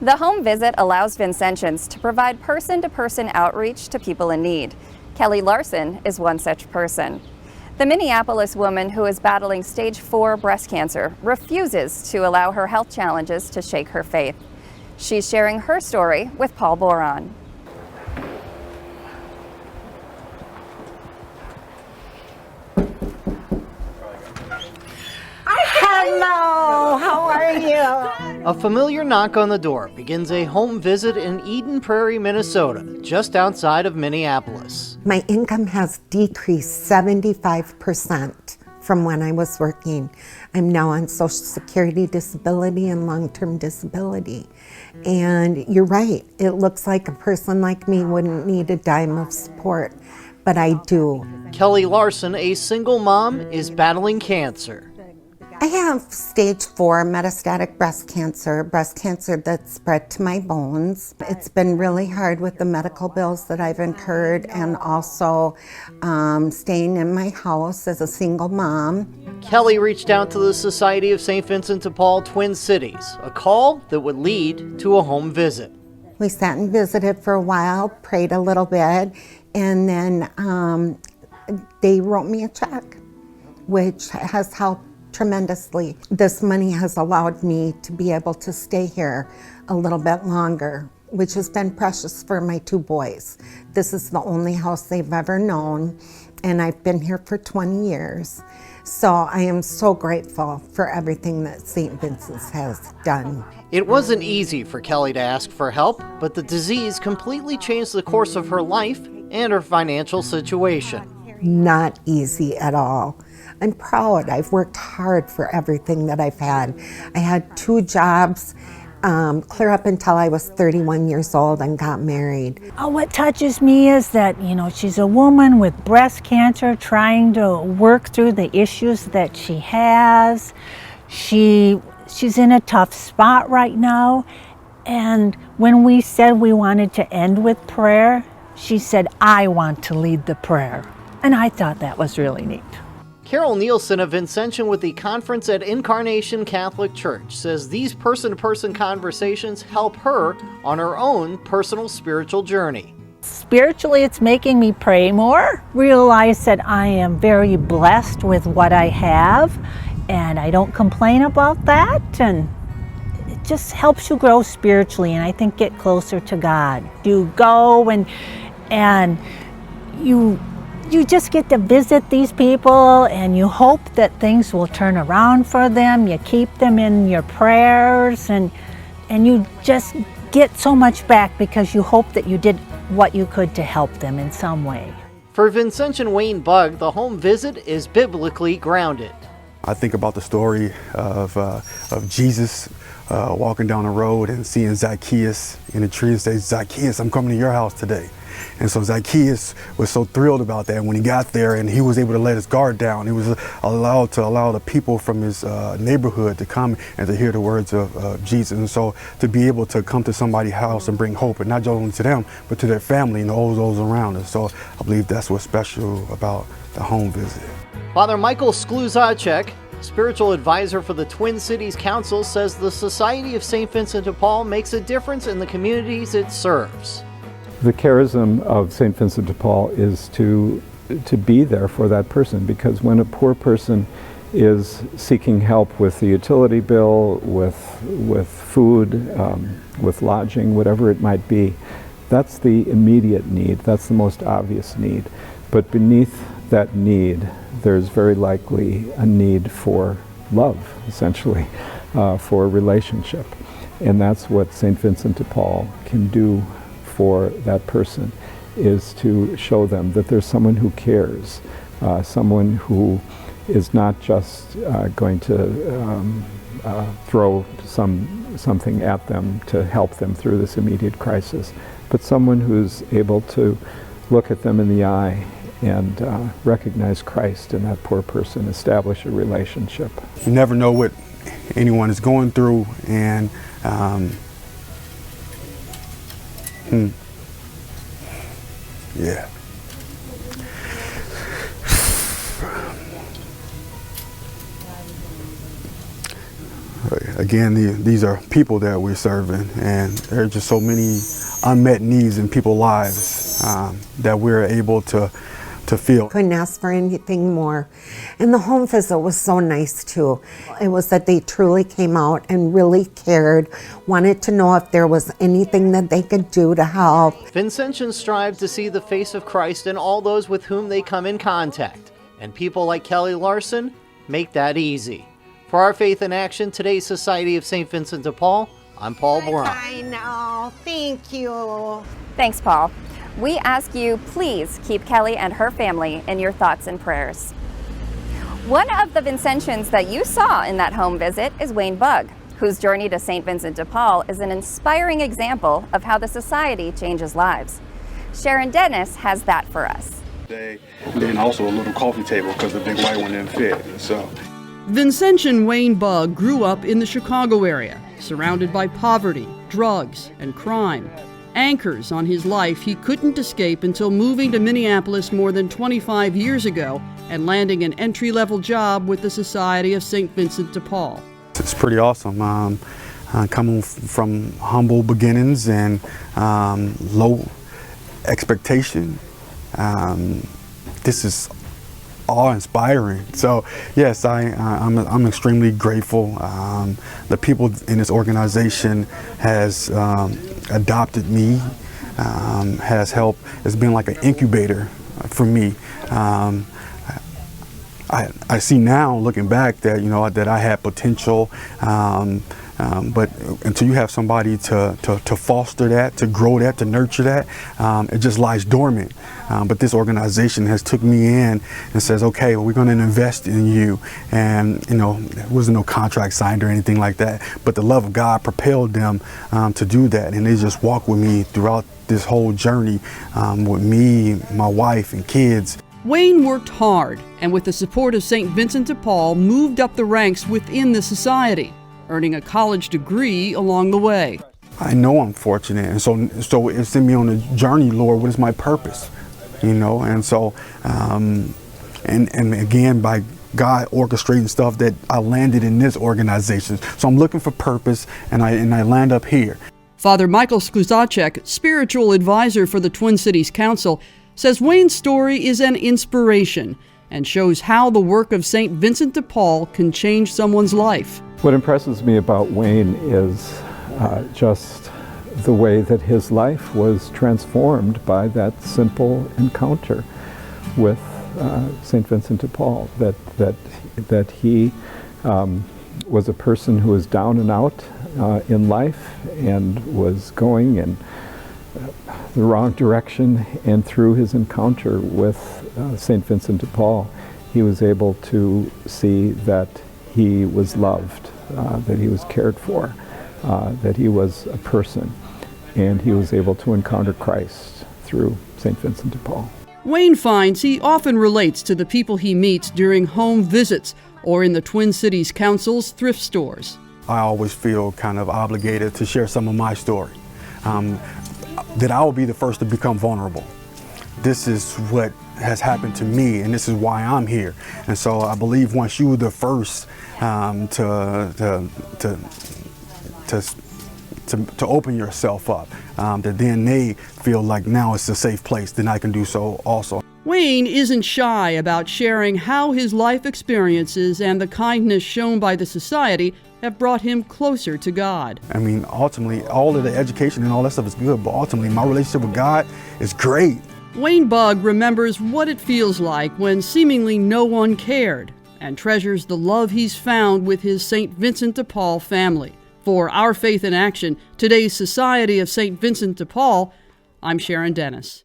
The home visit allows Vincentians to provide person-to-person outreach to people in need. Kelly Larson is one such person. The Minneapolis woman who is battling stage 4 breast cancer refuses to allow her health challenges to shake her faith. She's sharing her story with Paul Boron. Hello, how are you? A familiar knock on the door begins a home visit in Eden Prairie, Minnesota, just outside of Minneapolis. My income has decreased 75% from when I was working. I'm now on Social Security disability and long-term disability. And you're right, it looks like a person like me wouldn't need a dime of support, but I do. Kelly Larson, a single mom, is battling cancer. I have stage 4 metastatic breast cancer that spread to my bones. It's been really hard with the medical bills that I've incurred and also staying in my house as a single mom. Kelly reached out to the Society of St. Vincent de Paul Twin Cities, a call that would lead to a home visit. We sat and visited for a while, prayed a little bit, and then they wrote me a check, which has helped tremendously. This money has allowed me to be able to stay here a little bit longer, which has been precious for my 2 boys. This is the only house they've ever known, and I've been here for 20 years. So I am so grateful for everything that St. Vincent's has done. It wasn't easy for Kelly to ask for help, but the disease completely changed the course of her life and her financial situation. Not easy at all. I'm proud. I've worked hard for everything that I've had. I had 2 jobs clear up until I was 31 years old and got married. What touches me is that, she's a woman with breast cancer trying to work through the issues that she has. She's in a tough spot right now. And when we said we wanted to end with prayer, she said, I want to lead the prayer. And I thought that was really neat. Carol Nielsen, a Vincentian with the Conference at Incarnation Catholic Church, says these person-to-person conversations help her on her own personal spiritual journey. Spiritually, it's making me pray more, realize that I am very blessed with what I have, and I don't complain about that, and it just helps you grow spiritually, and I think get closer to God. You go and you just get to visit these people, and you hope that things will turn around for them. You keep them in your prayers, and you just get so much back because you hope that you did what you could to help them in some way. For Vincentian Wayne Bugg, the home visit is biblically grounded. I think about the story of Jesus walking down the road and seeing Zacchaeus in a tree and say, Zacchaeus, I'm coming to your house today. And so Zacchaeus was so thrilled about that. When he got there and he was able to let his guard down, he was allowed to allow the people from his neighborhood to come and to hear the words of Jesus. And so to be able to come to somebody's house and bring hope, and not just only to them, but to their family and all those around us. So I believe that's what's special about the home visit. Father Michael Skluzacek, spiritual advisor for the Twin Cities Council, says the Society of St. Vincent de Paul makes a difference in the communities it serves. The charism of St. Vincent de Paul is to be there for that person, because when a poor person is seeking help with the utility bill, with food, with lodging, whatever it might be, that's the immediate need, that's the most obvious need. But beneath that need, there's very likely a need for love, essentially, for a relationship. And that's what St. Vincent de Paul can do for that person, is to show them that there's someone who cares, someone who is not just going to throw something at them to help them through this immediate crisis, but someone who's able to look at them in the eye and recognize Christ in that poor person, establish a relationship. You never know what anyone is going through, and yeah. Oh, yeah. again, these are people that we're serving, and there are just so many unmet needs in people's lives that we're able to feel. Couldn't ask for anything more. And the home visit was so nice too. It was that they truly came out and really cared, wanted to know if there was anything that they could do to help. Vincentians strive to see the face of Christ in all those with whom they come in contact, and people like Kelly Larson make that easy. For Our Faith in Action, today's Society of St. Vincent de Paul, I'm Paul Brown. I know, thank you. Thanks, Paul. We ask you, please keep Kelly and her family in your thoughts and prayers. One of the Vincentians that you saw in that home visit is Wayne Bugg, whose journey to St. Vincent de Paul is an inspiring example of how the Society changes lives. Sharon Dennis has that for us. Then also a little coffee table because the big white one didn't fit. So Vincentian Wayne Bugg grew up in the Chicago area, surrounded by poverty, drugs, and crime. Anchors on his life he couldn't escape until moving to Minneapolis more than 25 years ago and landing an entry-level job with the Society of St. Vincent de Paul. it's pretty awesome. Coming from humble beginnings and low expectation, this is awe-inspiring. So yes, I'm extremely grateful. The people in this organization has adopted me, has helped. It's been like an incubator for me. I see now, looking back, that that I had potential, but until you have somebody to foster that, to grow that, to nurture that, it just lies dormant. But this organization has took me in and says, okay, well, we're going to invest in you. And there wasn't no contract signed or anything like that, but the love of God propelled them to do that, and they just walked with me throughout this whole journey, with me, my wife, and kids. Wayne worked hard, and with the support of St. Vincent de Paul, moved up the ranks within the society, earning a college degree along the way. I know I'm fortunate, and so it's in me on the journey, Lord. What is my purpose? And so, and again, by God orchestrating stuff, that I landed in this organization. So I'm looking for purpose, and I land up here. Father Michael Skluzacek, spiritual advisor for the Twin Cities Council, says Wayne's story is an inspiration and shows how the work of St. Vincent de Paul can change someone's life. What impresses me about Wayne is just the way that his life was transformed by that simple encounter with St. Vincent de Paul, that he was a person who was down and out in life and was going in the wrong direction, and through his encounter with St. Vincent de Paul, he was able to see that he was loved, that he was cared for, that he was a person, and he was able to encounter Christ through St. Vincent de Paul. Wayne finds he often relates to the people he meets during home visits or in the Twin Cities Council's thrift stores. I always feel kind of obligated to share some of my story, that I will be the first to become vulnerable. This is what has happened to me, and this is why I'm here. And so I believe once you're the first to open yourself up, that then they feel like now it's a safe place, then I can do so also. Wayne isn't shy about sharing how his life experiences and the kindness shown by the society have brought him closer to God. I mean, ultimately, all of the education and all that stuff is good, but ultimately my relationship with God is great. Wayne Bugg remembers what it feels like when seemingly no one cared, and treasures the love he's found with his St. Vincent de Paul family. For Our Faith in Action, today's Society of St. Vincent de Paul, I'm Sharon Dennis.